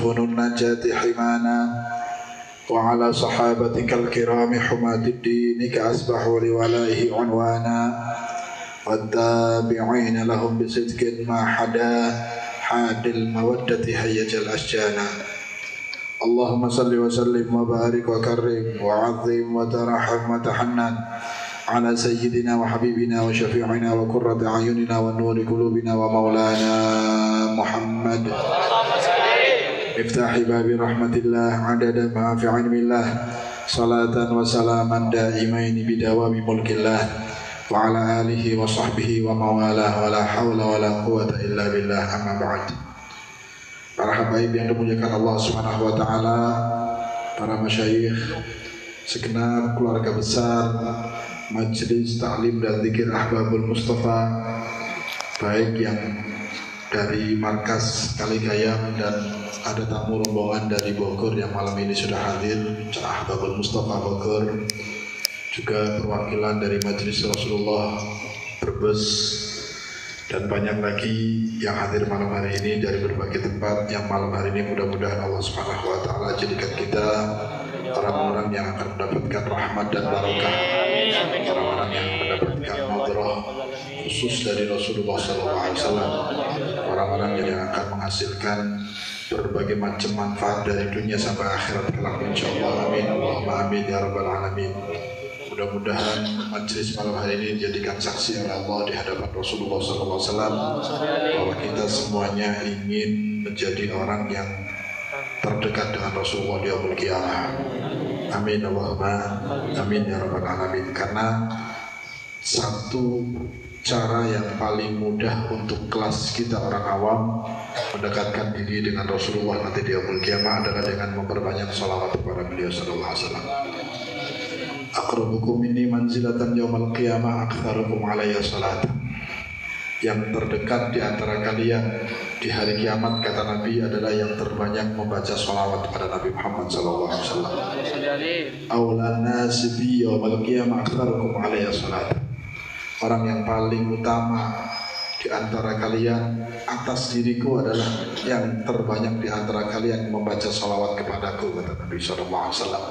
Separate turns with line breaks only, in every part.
سفن النجاة حمانا وعلى صحابتك الكرام حماة الدين كأسبحوا لولائه عنوانا والتابعين لهم بصدق ما حدا حاد المودة هيج الأشجانا اللهم صل وسلم وبارك وكرم وعظم وترحم وتحنن على سيدنا وحبيبنا وشفيعنا وقرة أعيننا ونور قلوبنا ومولانا محمد مفتاح باب رحمة الله عدد ما في علم الله صلاة وسلاما دائمين بدوام ملك الله وعلى آله وصحبه وموالاه ولا حول ولا قوة إلا بالله أما بعد. Para habaib yang dimuliakan Allah Subhanahu wa taala, para masyayikh, segenap keluarga besar Majelis Ta'lim dan Zikir Ahbabul Mustafa, baik yang dari Markas Kaligayam dan ada tamu rombongan dari Bogor yang malam ini sudah hadir, Ahbabul Mustafa Bogor, juga perwakilan dari Majelis Rasulullah Brebes, dan banyak lagi yang hadir malam hari ini dari berbagai tempat yang malam hari ini mudah-mudahan Allah Subhanahu wa taala jadikan kita orang-orang yang akan mendapatkan rahmat dan barokah, orang-orang yang mendapatkan nadrah khusus dari Rasulullah SAW, orang-orang yang akan menghasilkan berbagai macam manfaat dari dunia sampai akhirat kelak insyaallah. Amin Allahumma amin ya rabbal alamin. Mudah-mudahan majelis malam hari ini dijadikan saksi oleh Allah di hadapan Rasulullah SAW bahwa kita semuanya ingin menjadi orang yang terdekat dengan Rasulullah di yaumul qiyamah. Amin Allahumma amin ya rabbal alamin. Karena satu cara yang paling mudah untuk kelas kita orang awam mendekatkan diri dengan Rasulullah nanti di yaumul qiyamah adalah dengan memperbanyak sholawat kepada beliau sallallahu alaihi wasallam. Aqrabukum minni manzilatan yaumal qiyamah aktsarukum alayya salatan. Yang terdekat di antara kalian di hari kiamat, kata Nabi, adalah yang terbanyak membaca sholawat kepada Nabi Muhammad sallallahu alaihi wasallam. Aulan nasi bi yaumal qiyamah aktsarukum alayya salatan. Orang yang paling utama di antara kalian atas diriku adalah yang terbanyak di antara kalian membaca sholawat kepadaku, kata Nabi sallallahu alaihi wasallam.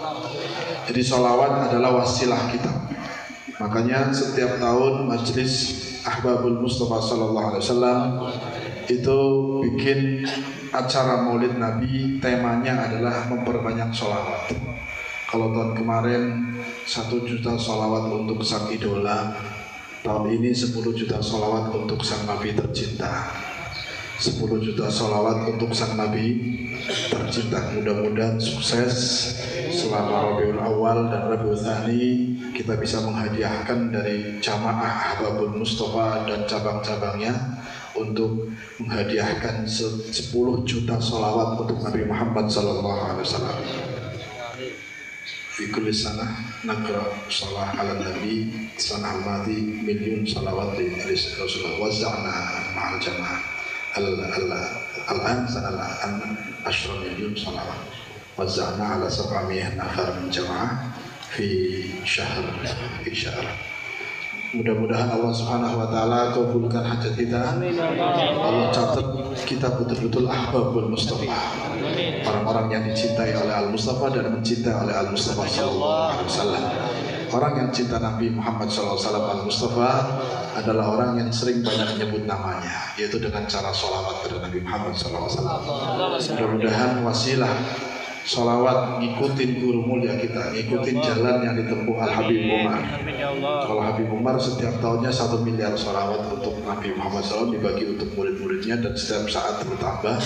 Jadi sholawat adalah wasilah kita. Makanya setiap tahun Majelis Ahbabul Mustafa sallallahu alaihi wasallam itu bikin acara Maulid Nabi, temanya adalah memperbanyak sholawat. Kalau tahun kemarin 1 juta sholawat untuk sang idola, tahun ini 10 juta sholawat untuk sang Nabi tercinta, 10 juta sholawat untuk sang Nabi tercinta. Mudah-mudahan sukses selama Rabiul Awal dan Rabiul Tsani, kita bisa menghadiahkan dari Jamaah Ahbabul Mustafa dan cabang-cabangnya untuk menghadiahkan 10 juta sholawat untuk Nabi Muhammad sallallahu alaihi wasallam. Fi kulli sanah naqra shalah ala nabi sanah madi milyun salawat li Rasulullah wazza'na ma'al jamaah al-an sanala an 10 milyun salawat wazza'na ala 700 nafar min jamaah fi syahr. Mudah-mudahan Allah Subhanahu wa taala kabulkan hajat kita. Allah catat kita betul-betul ahbabul Mustafa, orang-orang yang dicintai oleh Al-Mustafa dan mencintai oleh Al-Mustafa sallallahu alaihi wasallam. Orang yang cinta Nabi Muhammad sallallahu alaihi wasallam, Al-Mustafa, adalah orang yang sering banyak menyebut namanya, yaitu dengan cara sholawat kepada Nabi Muhammad sallallahu alaihi wasallam. Mudah-mudahan wasilah sholawat ngikutin guru mulia kita, ngikutin jalan yang ditempuh Al-Habib Umar. Kalau Habib Umar setiap tahunnya 1 miliar sholawat untuk Nabi Muhammad SAW dibagi untuk murid-muridnya dan setiap saat bertambah.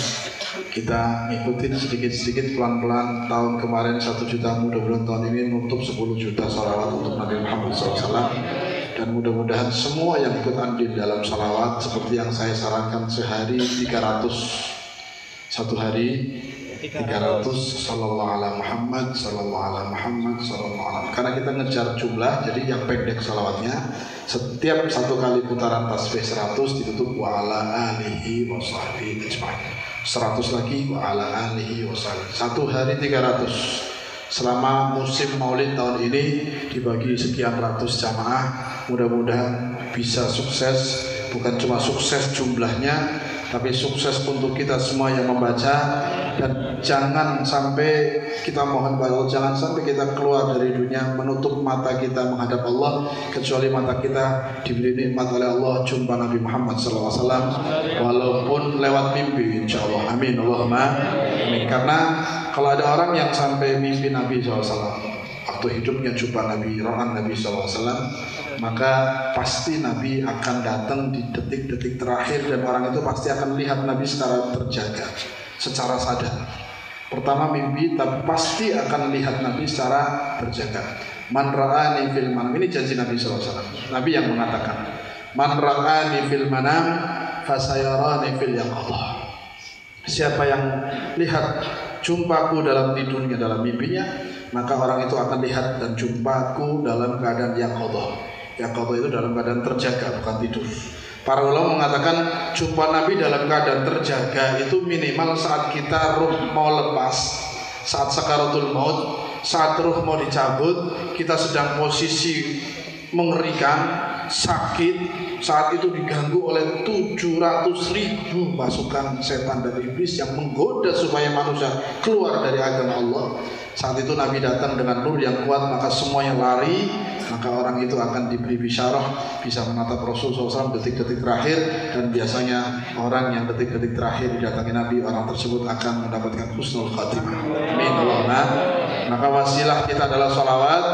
Kita ngikutin sedikit-sedikit pelan-pelan. Tahun kemarin 1 juta, mudah-mudahan tahun ini nutup 10 juta sholawat untuk Nabi Muhammad SAW. Dan mudah-mudahan semua yang ikut andil dalam sholawat, seperti yang saya sarankan, sehari 300, satu hari 300 sallallahu ala Muhammad sallallahu ala Muhammad sallallahu ala. Karena kita ngejar jumlah, jadi yang pendek salawatnya setiap 1 kali putaran tasbih 100 ditutup wa ala alihi wa sahbihi ajmain. 100 lagi wa ala alihi wa sahbihi. 1 hari 300. Selama musim Maulid tahun ini dibagi sekian ratus jamaah, mudah-mudahan bisa sukses. Bukan cuma sukses jumlahnya, tapi sukses untuk kita semua yang membaca. Dan jangan sampai kita mohon kepada Allah, jangan sampai kita keluar dari dunia menutup mata kita menghadap Allah, kecuali mata kita diberi nikmat oleh Allah jumpa Nabi Muhammad SAW, walaupun lewat mimpi, insya Allah. Amin, Allahumma amin. Karena kalau ada orang yang sampai mimpi Nabi SAW, waktu hidupnya jumpa Nabi, rohan Nabi SAW, maka pasti Nabi akan datang di detik-detik terakhir, dan orang itu pasti akan lihat Nabi secara terjaga, secara sadar. Pertama mimpi, tapi pasti akan lihat Nabi secara terjaga. Man ra'ani fil manam, ini janji Nabi SAW. Nabi yang mengatakan, man ra'ani fil manam fasayarani fil yaqadhah. Siapa yang lihat jumpaku dalam tidurnya, dalam mimpinya, maka orang itu akan lihat dan jumpaku dalam keadaan yaqadhah. Yaqadhah itu dalam keadaan terjaga, bukan tidur. Para ulama mengatakan jumpa Nabi dalam keadaan terjaga itu minimal saat kita ruh mau lepas, saat sakaratul maut, saat ruh mau dicabut, kita sedang posisi mengerikan, sakit, saat itu diganggu oleh 700.000 pasukan setan dan iblis yang menggoda supaya manusia keluar dari agama Allah. Saat itu Nabi datang dengan nur yang kuat, maka semuanya lari, maka orang itu akan diberi bisyarah bisa menatap Rasulullah SAW detik-detik terakhir. Dan biasanya orang yang detik-detik terakhir didatangi Nabi, orang tersebut akan mendapatkan husnul khatimah. Amin Allahumma. Maka wasilah kita adalah sholawat,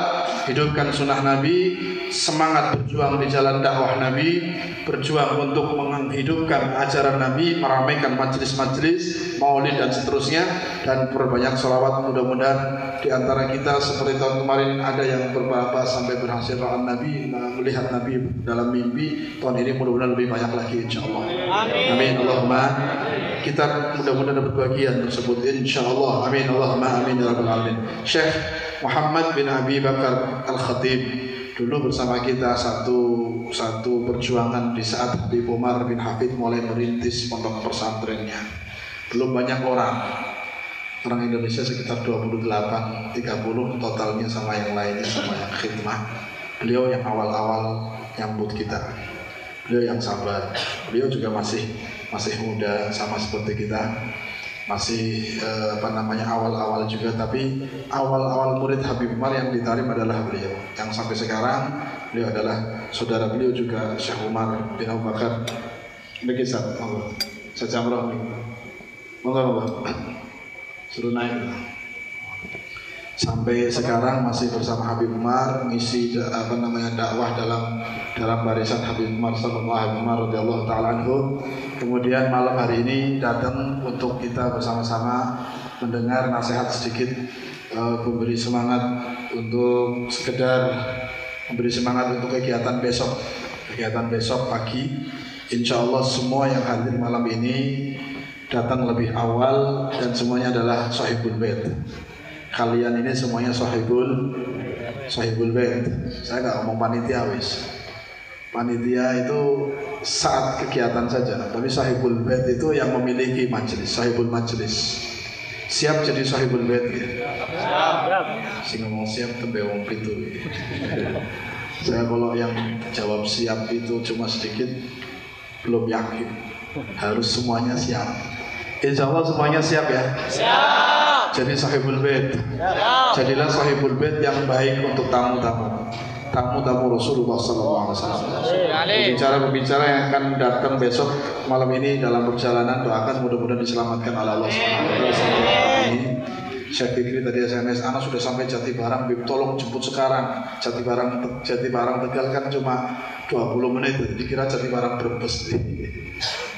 hidupkan sunnah Nabi, semangat berjuang di jalan dakwah Nabi, berjuang untuk menghidupkan ajaran Nabi, meramaikan majelis-majelis maulid dan seterusnya, dan perbanyak sholawat. Mudah-mudahan di antara kita seperti tahun kemarin ada yang beberapa sampai berhasil rohan Nabi, melihat Nabi dalam mimpi. Tahun ini mudah-mudahan lebih banyak lagi, insyaAllah. Amin. Amin Allahumma. Kita mudah-mudahan dapat bagian tersebut, insyaAllah. Amin Allahumma amin ya rabbal alamin. Syekh Muhammad bin Abi Bakar Al-Khatib dulu bersama kita satu perjuangan di saat Habib Umar bin Hafid mulai merintis pondok pesantrennya. Belum banyak orang Indonesia sekitar 28-30 totalnya, sama yang lainnya, sama yang khidmah. Beliau yang awal-awal nyambut kita, beliau yang sabar. Beliau juga masih muda sama seperti kita, masih awal-awal juga, tapi awal-awal murid Habib Umar yang ditarim adalah beliau. Yang sampai sekarang beliau adalah saudara beliau juga, Syekh Umar bin Abu Bakar. Begitu, monggo. Sejamroh, monggo. Suruh naik. Sampai sekarang masih bersama Habib Umar, ngisi dakwah dalam barisan Habib Umar radhiyallahu taala anhu. Kemudian malam hari ini datang untuk kita bersama-sama mendengar nasihat sedikit, memberi semangat untuk sekedar memberi semangat untuk kegiatan besok pagi. Insya Allah semua yang hadir malam ini datang lebih awal dan semuanya adalah sahibul bait. Kalian ini semuanya sahibul bait. Saya nggak ngomong panitia wis. Panitia itu saat kegiatan saja, tapi sahibul bait itu yang memiliki majelis, sahibul majelis. Siap jadi sahibul bait ya? Siap. Si ngomong siap tembe wong pitu. Saya kalau yang jawab siap itu cuma sedikit, belum yakin. Harus semuanya siap. Insya Allah semuanya siap ya? Siap. Jadi sahibul bait. Jadilah sahibul bait yang baik untuk tamu-tamu Rasulullah SAW. Pembicara yang akan datang besok malam ini dalam perjalanan, doakan mudah-mudahan diselamatkan oleh Allah SWT. Syekh Fikri tadi SMS, anak sudah sampai Jatibarang, Bib tolong jemput sekarang. Jatibarang Tegal kan cuma 20 menit, dikira Jatibarang Brebes.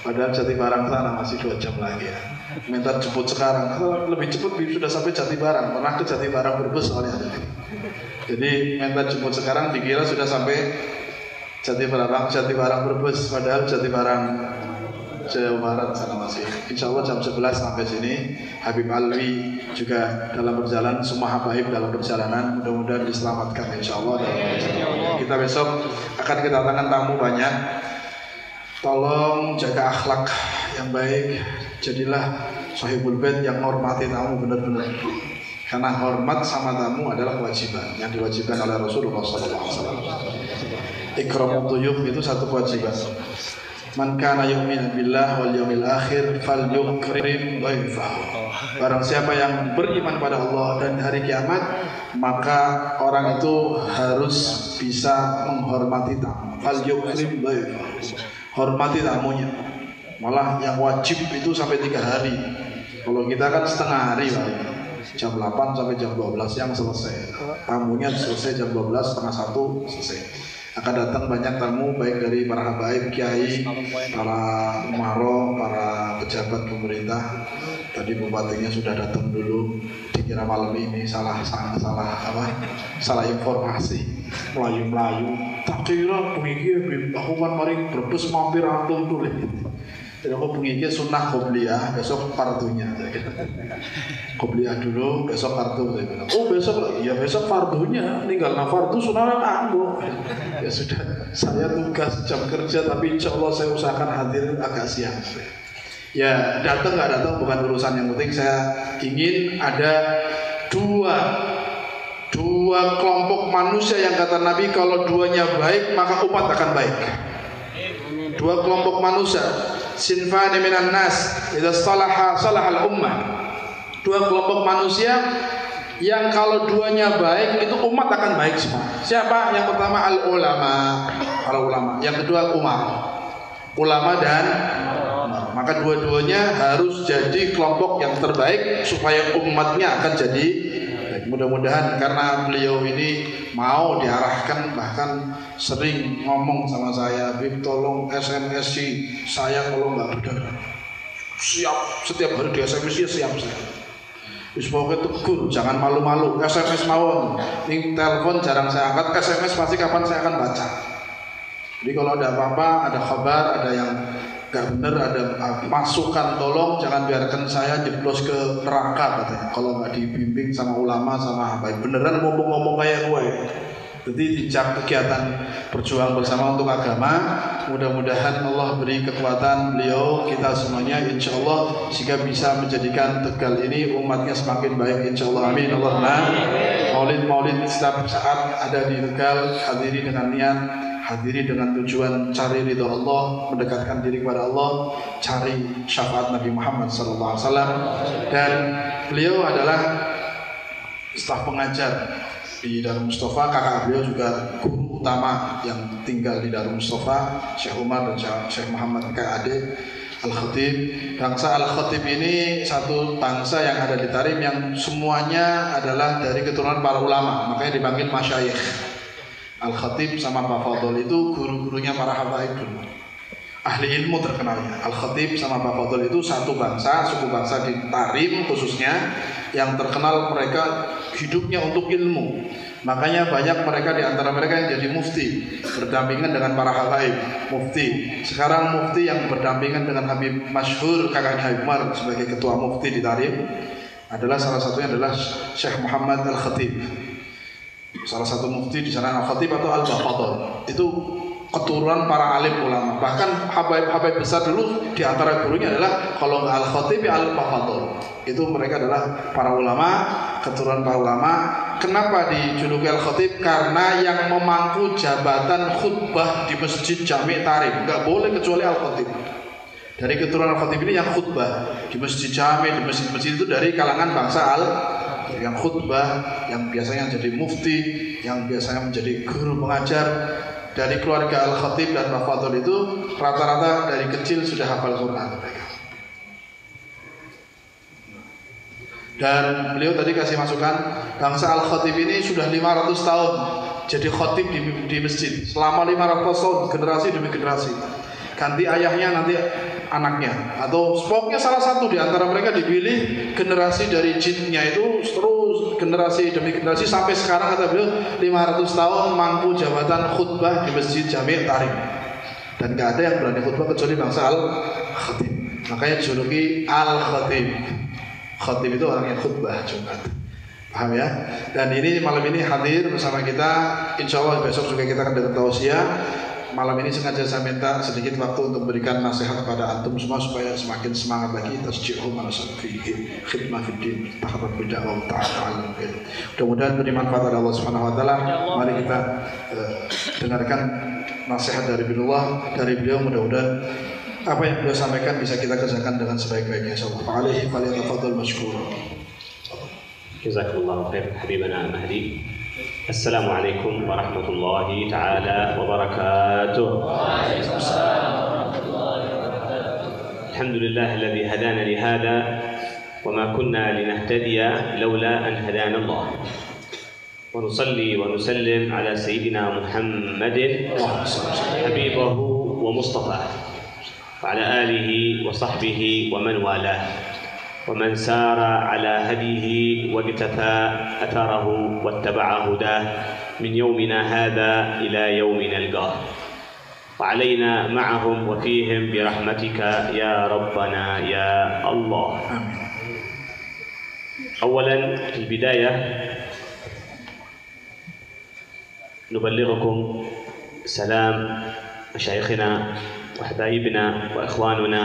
Padahal Jatibarang sana masih 2 jam lagi ya. Minta jemput sekarang, lebih cepat Bib sudah sampai Jatibarang. Pernah ke Jatibarang Brebes soalnya. Jadi minta jemput sekarang dikira sudah sampai Jatibarang Brebes, padahal Jatibarang Jawa Barat sana masih. Insya Allah jam 11 sampai sini. Habib Alwi juga dalam perjalanan, semua habaib dalam perjalanan, mudah-mudahan diselamatkan insya Allah dalam perjalanan. Kita besok akan kedatangan tamu banyak. Tolong jaga akhlak yang baik, jadilah sahibul bait yang hormati tamu benar-benar. Karena hormat sama tamu adalah kewajiban yang diwajibkan oleh Rasulullah SAW. Ikramut tuyuf itu satu kewajiban. Man kana yu'minu billah wal yawmil akhir falyukrim dhaifahu. Barang siapa yang beriman pada Allah dan hari kiamat, maka orang itu harus bisa menghormati tamu. Falyukrim dhaifahu. Hormati tamunya. Malah yang wajib itu sampai 3 hari. Kalau kita kan setengah hari Pak. Jam 8 sampai jam 12 yang selesai. Tamunya selesai jam 12, setengah 1 selesai. Akan datang banyak tamu baik dari para habaib, kiai, para umaro, para pejabat pemerintah. Tadi bupatinya sudah datang dulu, dikira malam ini salah informasi, melayu. Tak kira begini, aku kan mari Brebes mampir antum dulu. Jadi aku begini sunnah qobliyah, besok fardunya. Qobliyah dulu, besok fardu. Saya bilang, oh besok, ya besok fardunya, tinggal fardu sunnah anggo. Ya sudah, saya tugas jam kerja, tapi insya Allah saya usahakan hadir agak siang. Ya datang nggak datang bukan urusan yang penting. Saya ingin ada dua kelompok manusia yang kata Nabi kalau duanya baik maka umat akan baik. Dua kelompok manusia, sinfani minan nas, idza salahal ummah. Dua kelompok manusia yang kalau duanya baik itu umat akan baik semua. Siapa? Yang pertama para ulama. Yang kedua ulama dan maka dua-duanya harus jadi kelompok yang terbaik supaya umatnya akan jadi baik. Mudah-mudahan karena beliau ini mau diarahkan, bahkan sering ngomong sama saya, Bib tolong SMS saya kalau nggak benar. Siap, setiap hari di SMS ya siap saya. Pokoknya tegur, jangan malu-malu. SMS mawon, ini telepon jarang saya angkat, SMS pasti kapan saya akan baca. Jadi kalau ada apa-apa, ada kabar, ada yang gak benar, ada masukan, tolong jangan biarkan saya jeblos ke neraka katanya. Kalau nggak dibimbing sama ulama, sama baik beneran ngomong-ngomong kayak gue. Jadi dijak kegiatan berjuang bersama untuk agama. Mudah-mudahan Allah beri kekuatan beliau, kita semuanya insya Allah sehingga bisa menjadikan Tegal ini umatnya semakin baik insya Allah. Amin Allahumma. Maulid setiap saat ada di Tegal, hadiri dengan niat, hadiri dengan tujuan cari ridho Allah, mendekatkan diri kepada Allah, cari syafaat Nabi Muhammad SAW. Dan beliau adalah staf pengajar di Darul Mustafa. Kakak beliau juga guru utama yang tinggal di Darul Mustafa, Syekh Umar dan Syekh Muhammad KAD Al-Khatib. Bangsa Al-Khatib ini satu bangsa yang ada di Tarim yang semuanya adalah dari keturunan para ulama, makanya dipanggil masyayikh. Al-Khatib sama Pak Fadl itu guru-gurunya para habaib dulu, ahli ilmu terkenalnya. Al-Khatib sama Pak Fadl itu satu bangsa, suku bangsa di Tarim khususnya, yang terkenal mereka hidupnya untuk ilmu. Makanya banyak mereka di antara mereka yang jadi mufti, berdampingan dengan para habaib. Mufti sekarang, mufti yang berdampingan dengan Habib masyhur kakaknya Habib Umar sebagai ketua mufti di Tarim adalah salah satunya adalah Syekh Muhammad Al-Khatib. Salah satu mufti di sana Al-Khatib atau Al-Bafadl. Itu keturunan para alim ulama. Bahkan habaib besar dulu di antara gurunya adalah kalau nggak Al-Khatib ya Al-Bafadl. Itu mereka adalah para ulama, keturunan para ulama. Kenapa dijuluki Al-Khatib? Karena yang memangku jabatan khutbah di Masjid Jami' Tarim nggak boleh kecuali Al-Khatib. Dari keturunan Al-Khatib ini yang khutbah di Masjid Jami', di masjid-masjid itu dari kalangan bangsa yang khutbah, yang biasanya jadi mufti, yang biasanya menjadi guru pengajar. Dari keluarga Al-Khatib dan Pak Fadl itu rata-rata dari kecil sudah hafal Quran mereka. Dan beliau tadi kasih masukan, bangsa Al-Khatib ini sudah 500 tahun jadi khatib di masjid. Selama 500 tahun, generasi demi generasi. Ganti ayahnya, nanti anaknya. Atau pokoknya salah satu di antara mereka dipilih generasi dari jinnya itu terus generasi demi generasi sampai sekarang kata beliau 500 tahun mampu jabatan khutbah di Masjid Jami' Tarim. Dan gak ada yang berani khutbah kecuali bangsa Al-Khatib. Makanya dijuluki Al-Khatib. Khatib itu orang yang khutbah Jumat. Paham ya? Dan ini malam ini hadir bersama kita. Insya Allah besok juga kita akan datang tausiah. Malam ini sengaja saya minta sedikit waktu untuk memberikan nasihat kepada antum semua supaya semakin semangat lagi tasjihum fihi khidmah fiddin tahabat bid'ah ta'ala. Mudah-mudahan beri manfaat dari Allah Subhanahu wa taala. Mari kita dengarkan nasihat dari beliau, mudah-mudahan apa yang beliau sampaikan bisa kita kerjakan dengan sebaik-baiknya. Insyaallah. Alaihi falyatafaddal mashkura.
Jazakallahu khair habibana Mahdi. Assalamualaikum warahmatullahi taala wabarakatuh. Alhamdulillah alladhi hadana li hada wa ma kunna linahtadiya laula an hadana Allah. Wa nusalli wa nusallim ala sayyidina Muhammadin habibahu wa mustafa wa ala alihi wa sahbihi wa man walah. ومن سار على هديه واقتفى أثره واتبع هداه من يومنا هذا إلى يوم نلقاه وعلينا معهم وفيهم برحمتك يا ربنا يا الله. أولا في البداية نبلغكم سلام مشايخنا وحبايبنا وإخواننا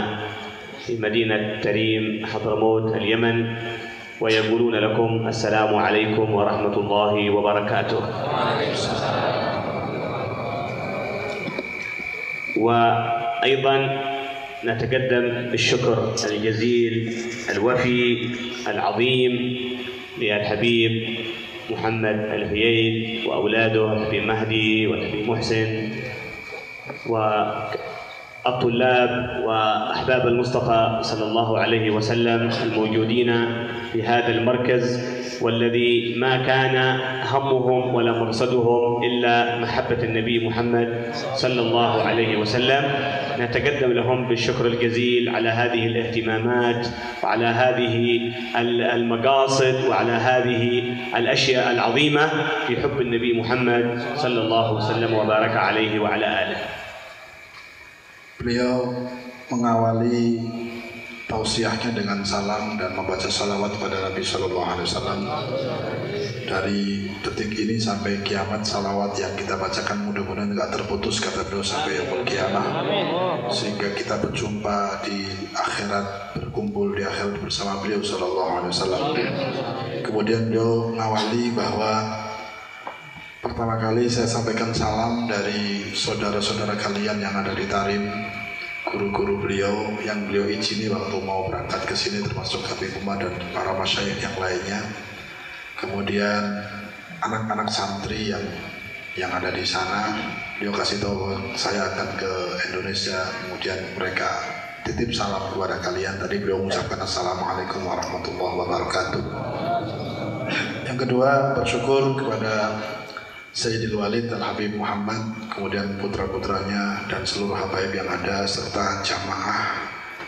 في مدينة تريم حضرموت اليمن ويقولون لكم السلام عليكم ورحمة الله وبركاته. وأيضا نتقدم بالشكر الجزيل الوفي العظيم للحبيب محمد الهييل وأولاده الحبيب مهدي والحبيب محسن الطلاب وأحباب المصطفى صلى الله عليه وسلم الموجودين في هذا المركز والذي ما كان همهم ولا مقصدهم إلا محبة النبي محمد صلى الله عليه وسلم. نتقدم لهم بالشكر الجزيل على هذه الاهتمامات وعلى هذه المقاصد وعلى هذه الأشياء العظيمة في حب النبي محمد صلى الله وسلم وبارك عليه وعلى آله.
Beliau mengawali tausiahnya dengan salam dan membaca salawat pada Nabi Sallallahu Alaihi Wasallam. Dari detik ini sampai kiamat, salawat yang kita bacakan mudah-mudahan tidak terputus kata beliau sampai yaumul qiyamah, sehingga kita berjumpa di akhirat, berkumpul di akhirat bersama beliau Sallallahu Alaihi Wasallam. Kemudian beliau mengawali bahwa pertama kali saya sampaikan salam dari saudara-saudara kalian yang ada di Tarim, guru-guru beliau yang beliau izini waktu mau berangkat ke sini, termasuk Habib Umar dan para masyayikh yang lainnya. Kemudian anak-anak santri yang ada di sana, beliau kasih tahu saya akan ke Indonesia, kemudian mereka titip salam kepada kalian. Tadi beliau mengucapkan Assalamualaikum warahmatullahi wabarakatuh. Yang kedua, bersyukur kepada Sayyidil Walid dan Habib Muhammad, kemudian putra-putranya dan seluruh habaib yang ada, serta jamaah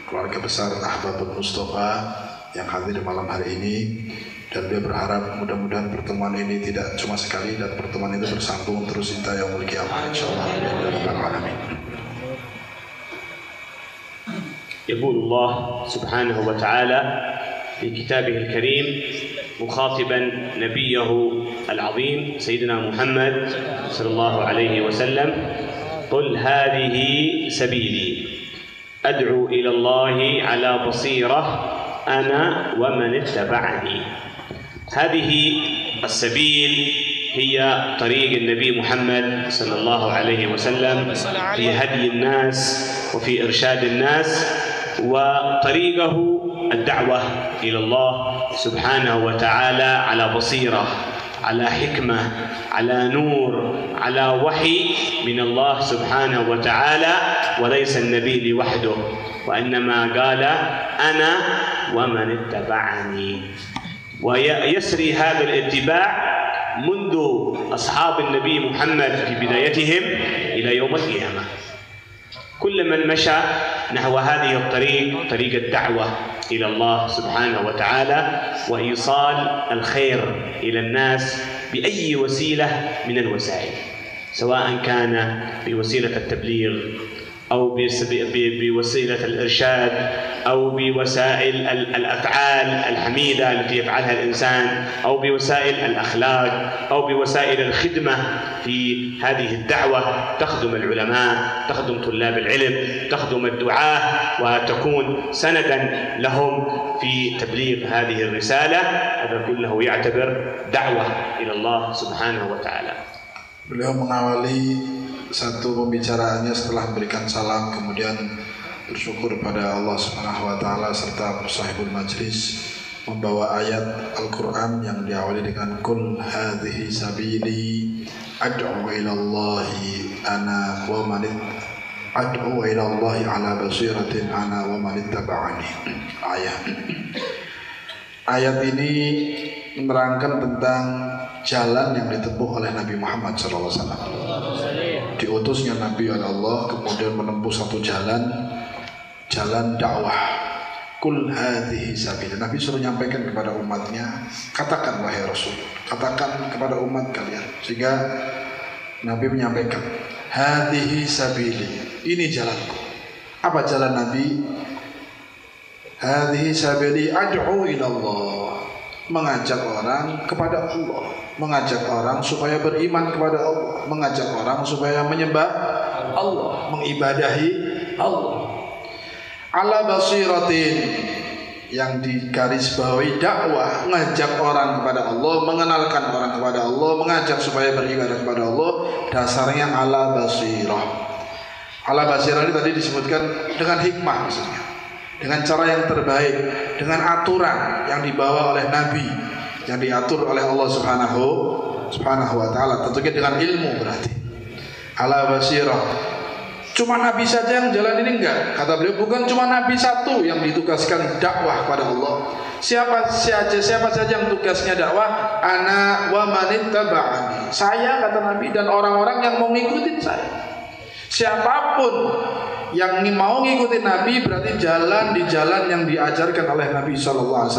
keluarga besar Ahbabul Mustafa yang hadir malam hari ini. Dan dia berharap mudah-mudahan pertemuan ini tidak cuma sekali dan pertemuan itu bersambung terus hingga yaumul qiyamah insyaallah.
يقول الله سبحانه وتعالى في كتابه الكريم مخاطبا نبيه العظيم سيدنا محمد صلى الله عليه وسلم: قل هذه سبيلي أدعو إلى الله على بصيرة أنا ومن اتبعني. هذه السبيل هي طريق النبي محمد صلى الله عليه وسلم في هدي الناس وفي إرشاد الناس، وطريقه الدعوة إلى الله سبحانه وتعالى على بصيرة، على حكمة، على نور، على وحي من الله سبحانه وتعالى، وليس النبي لوحده، وإنما قال أنا ومن اتبعني. ويسري هذا الاتباع منذ أصحاب النبي محمد في بدايتهم إلى يوم القيامة. كل من مشى نحو هذه الطريق، طريق الدعوة إلى الله سبحانه وتعالى وإيصال الخير إلى الناس بأي وسيلة من الوسائل، سواء كان بوسيلة التبليغ أو بوسيلة الإرشاد أو بوسائل الأفعال الحميدة التي يفعلها الإنسان أو بوسائل الأخلاق أو بوسائل الخدمة في هذه الدعوة، تخدم العلماء، تخدم طلاب العلم، تخدم الدعاة، وتكون سندا لهم في تبليغ هذه الرسالة. هذا كله يعتبر دعوة إلى الله سبحانه وتعالى.
Beliau mengawali satu pembicaraannya setelah memberikan salam kemudian bersyukur pada Allah Subhanahu wa taala serta sahibul majlis membawa ayat Al-Qur'an yang diawali dengan kul hadhihi sabili ad'u ila Allahi ana wa man ad'u ila Allahi ala basiratin ana wa man ittaba'ani. Ayat ini menerangkan tentang jalan yang ditempuh oleh Nabi Muhammad SAW. Diutusnya Nabi oleh Allah kemudian menempuh satu jalan dakwah. Kul hadhihi sabili. Nabi suruh nyampaikan kepada umatnya, katakan wahai Rasul, katakan kepada umat kalian. Sehingga Nabi menyampaikan, hadhihi sabili, ini jalanku. Apa jalan Nabi? Hadhihi sabili ad'u ila Allah, mengajak orang kepada Allah, mengajak orang supaya beriman kepada Allah, mengajak orang supaya menyembah Allah, mengibadahi Allah. Ala basiratin, yang digarisbawahi dakwah, mengajak orang kepada Allah, mengenalkan orang kepada Allah, mengajak supaya beribadah kepada Allah, dasarnya ala basirah. Ala basirah ini tadi disebutkan dengan hikmah maksudnya, dengan cara yang terbaik, dengan aturan yang dibawa oleh Nabi, yang diatur oleh Allah Subhanahu wa taala, tentunya dengan ilmu berarti. Ala basirah. Cuma Nabi saja yang jalan ini enggak. Kata beliau, bukan cuma Nabi satu yang ditugaskan dakwah kepada Allah. Siapa saja yang tugasnya dakwah? Ana wa manittaba'ani. Saya, kata Nabi, dan orang-orang yang mau ngikutin saya. Siapapun yang mau ngikutin Nabi berarti jalan di jalan yang diajarkan oleh Nabi SAW.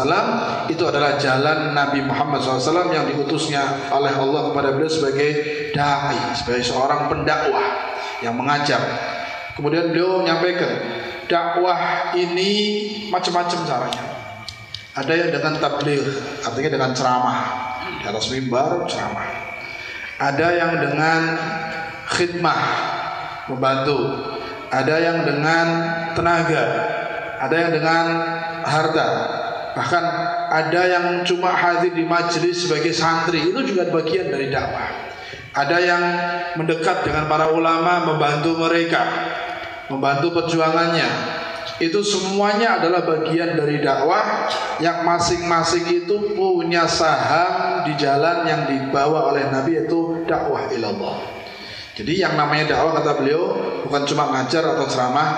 Itu adalah jalan Nabi Muhammad SAW yang diutusnya oleh Allah kepada beliau sebagai da'i, sebagai seorang pendakwah yang mengajak. Kemudian beliau menyampaikan dakwah ini macam-macam caranya. Ada yang dengan tabligh, artinya dengan ceramah di atas mimbar, ceramah. Ada yang dengan khidmah, membantu. Ada yang dengan tenaga, ada yang dengan harta, bahkan ada yang cuma hadir di majelis sebagai santri, itu juga bagian dari dakwah. Ada yang mendekat dengan para ulama, membantu mereka, membantu perjuangannya. Itu semuanya adalah bagian dari dakwah yang masing-masing itu punya saham di jalan yang dibawa oleh Nabi, yaitu dakwah ilallah. Jadi yang namanya dakwah, kata beliau, bukan cuma ngajar atau ceramah,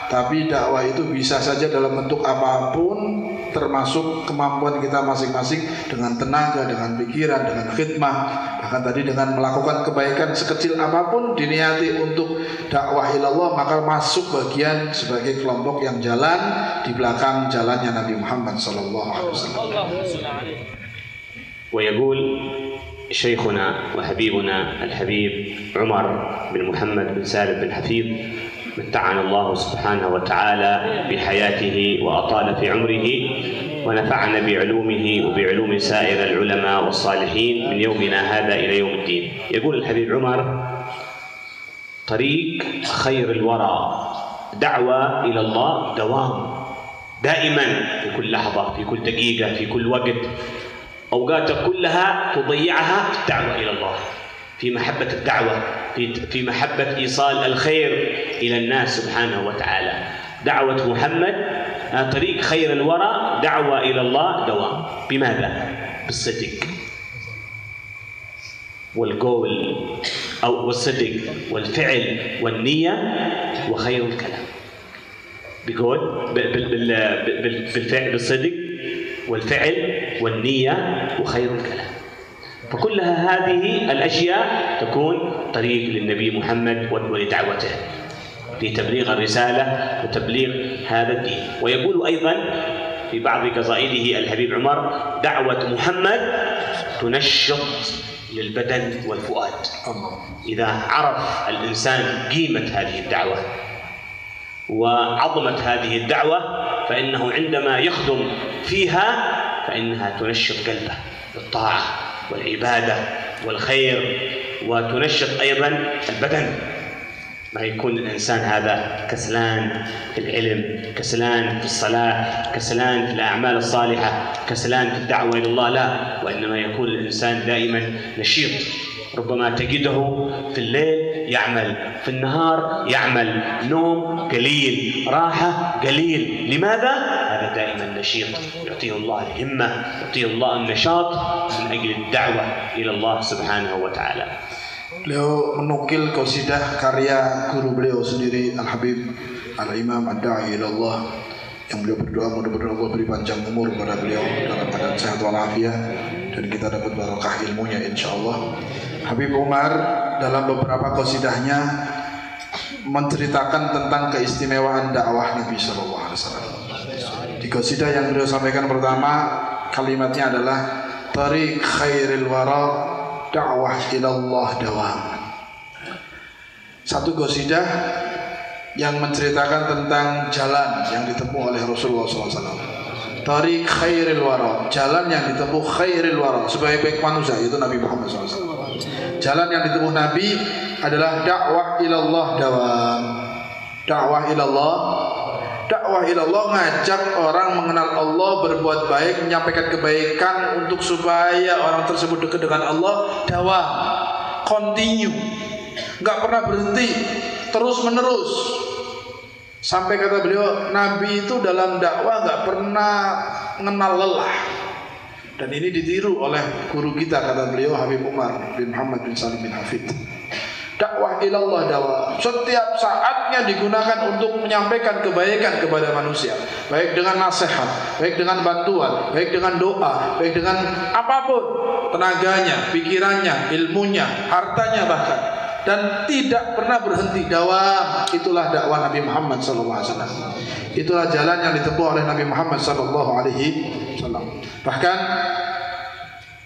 tapi dakwah itu bisa saja dalam bentuk apapun, termasuk kemampuan kita masing-masing, dengan tenaga, dengan pikiran, dengan khidmah, bahkan tadi dengan melakukan kebaikan sekecil apapun diniati untuk dakwah ilallah, maka masuk bagian sebagai kelompok yang jalan di belakang jalannya Nabi Muhammad SAW.
ويقول شيخنا وحبيبنا الحبيب عمر بن محمد بن سالم بن حفيظ متعنا الله سبحانه وتعالى بحياته وأطال في عمره ونفعنا بعلومه وبعلوم سائر العلماء والصالحين من يومنا هذا إلى يوم الدين. يقول الحبيب عمر: طريق خير الورى دعوة إلى الله دوام، دائما في كل لحظة، في كل دقيقة، في كل وقت، أوقاتك كلها تضيعها في الدعوة إلى الله، في محبة الدعوة، في محبة إيصال الخير إلى الناس سبحانه وتعالى. دعوة محمد طريق خير الورى دعوة إلى الله دوام. بماذا؟ بالصدق والقول أو والصدق والفعل والنية وخير الكلام. بقول بالفعل، بالصدق والفعل والنية وخير الكلام. فكلها هذه الأشياء تكون طريق للنبي محمد ولدعوته لتبليغ الرسالة وتبليغ هذا الدين. ويقول أيضا في بعض قصائده الحبيب عمر: دعوة محمد تنشط للبدن والفؤاد. إذا عرف الإنسان قيمة هذه الدعوة وعظمة هذه الدعوة فإنه عندما يخدم فيها فإنها تنشط قلبه بالطاعة والعبادة والخير، وتنشط أيضا البدن. ما يكون الإنسان هذا كسلان في العلم، كسلان في الصلاة، كسلان في الأعمال الصالحة، كسلان في الدعوة إلى الله، لا، وإنما يكون الإنسان دائما نشيط. ربما تجده في الليل يعمل، في النهار يعمل، نوم قليل، راحة قليل. لماذا؟ هذا دائما نشيط، يعطيه الله الهمة، يعطيه الله النشاط من أجل الدعوة إلى الله سبحانه وتعالى.
Beliau menukil qasidah karya guru beliau sendiri Al-Habib Al-Imam Ad-Da'i ila Allah, yang beliau berdoa mudah-mudahan Allah beri panjang umur kepada beliau dalam keadaan sehat walafiat dan kita dapat barokah ilmunya insyaallah. Habib Umar dalam beberapa qasidahnya menceritakan tentang keistimewaan dakwah Nabi sallallahu alaihi wasallam. Di qasidah yang beliau sampaikan pertama kalimatnya adalah tariq khairil wara dakwah ilallah dawam. Satu qasidah yang menceritakan tentang jalan yang ditempuh oleh Rasulullah SAW. Tariq khairil wara, jalan yang ditempuh khairil wara, sebaik-baik manusia, itu Nabi Muhammad SAW. Jalan yang ditempuh Nabi adalah dakwah ilallah dawam. Dakwah ilallah, dakwah ilallah ngajak orang mengenal Allah, berbuat baik, menyampaikan kebaikan untuk supaya orang tersebut dekat dengan Allah, dawam, continue, nggak pernah berhenti, terus menerus. Sampai kata beliau, Nabi itu dalam dakwah nggak pernah mengenal lelah. Dan ini ditiru oleh guru kita, kata beliau Habib Umar bin Muhammad bin Salim bin Hafid. Dakwah ilallah dakwah, setiap saatnya digunakan untuk menyampaikan kebaikan kepada manusia, baik dengan nasihat, baik dengan bantuan, baik dengan doa, baik dengan apapun, tenaganya, pikirannya, ilmunya, hartanya bahkan, dan tidak pernah berhenti dawam. Itulah dakwah Nabi Muhammad SAW. Itulah jalan yang ditempuh oleh Nabi Muhammad SAW. Bahkan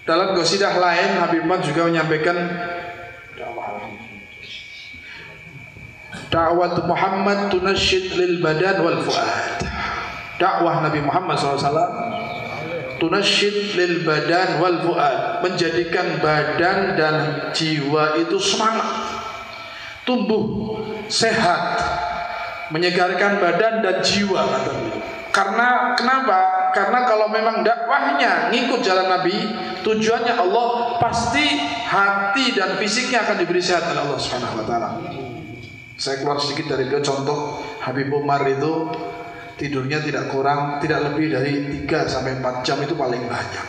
dalam qasidah lain Habib Umar juga menyampaikan dakwah Muhammad tunashid lil badan wal fuad. Dakwah Nabi Muhammad SAW tunashid lil badan wal fuad, menjadikan badan dan jiwa itu semangat, tumbuh, sehat, menyegarkan badan dan jiwa, kata beliau. Karena kenapa? Karena kalau memang dakwahnya ngikut jalan Nabi, tujuannya Allah, pasti hati dan fisiknya akan diberi sehat oleh Allah Subhanahu wa taala. Saya keluar sedikit dari beliau, contoh Habib Umar itu tidurnya tidak kurang, tidak lebih dari 3-4 jam itu paling banyak.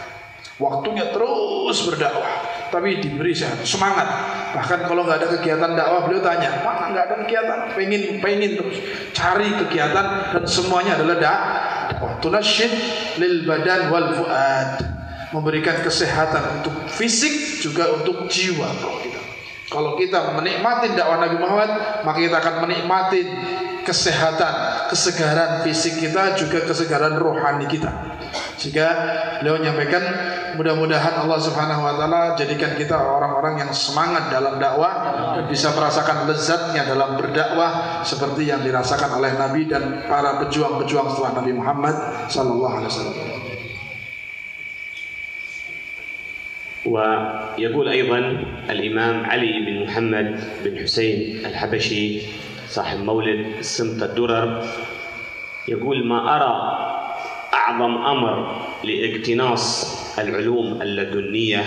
Waktunya terus berdakwah, tapi diberi semangat. Bahkan kalau nggak ada kegiatan dakwah, beliau tanya, mana nggak ada kegiatan? Pengen terus cari kegiatan, dan semuanya adalah dakwah. Tunashid lil badan wal fuad, memberikan kesehatan untuk fisik juga untuk jiwa. Kalau kita menikmati dakwah Nabi Muhammad, maka kita akan menikmati kesehatan, kesegaran fisik kita, juga kesegaran rohani kita. Sehingga beliau menyampaikan, mudah-mudahan Allah Subhanahu wa taala jadikan kita orang-orang yang semangat dalam dakwah dan bisa merasakan lezatnya dalam berdakwah seperti yang dirasakan oleh Nabi dan para pejuang-pejuang setelah Nabi Muhammad sallallahu alaihi wasallam.
ويقول أيضا الإمام علي بن محمد بن حسين الحبشي صاحب مولد سمط الدرر، يقول ما أرى أعظم أمر لاقتناص العلوم اللدنية،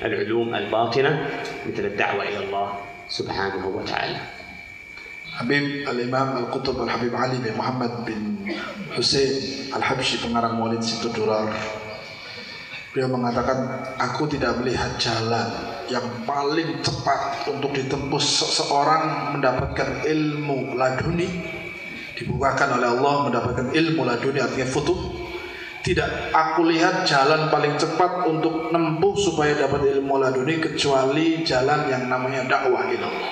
العلوم الباطنة، مثل الدعوة إلى الله سبحانه وتعالى.
Habib Al-Imam Al-Qutub Al-Habib Ali bin Muhammad bin Husain Al-Habsyi, pengarang Maulid Simtud Durar, beliau mengatakan, aku tidak melihat jalan yang paling cepat untuk ditempuh seseorang mendapatkan ilmu laduni, dibukakan oleh Allah mendapatkan ilmu laduni, artinya futuh. Tidak aku lihat jalan paling cepat untuk nempuh supaya dapat ilmu laduni kecuali jalan yang namanya dakwah ilallah.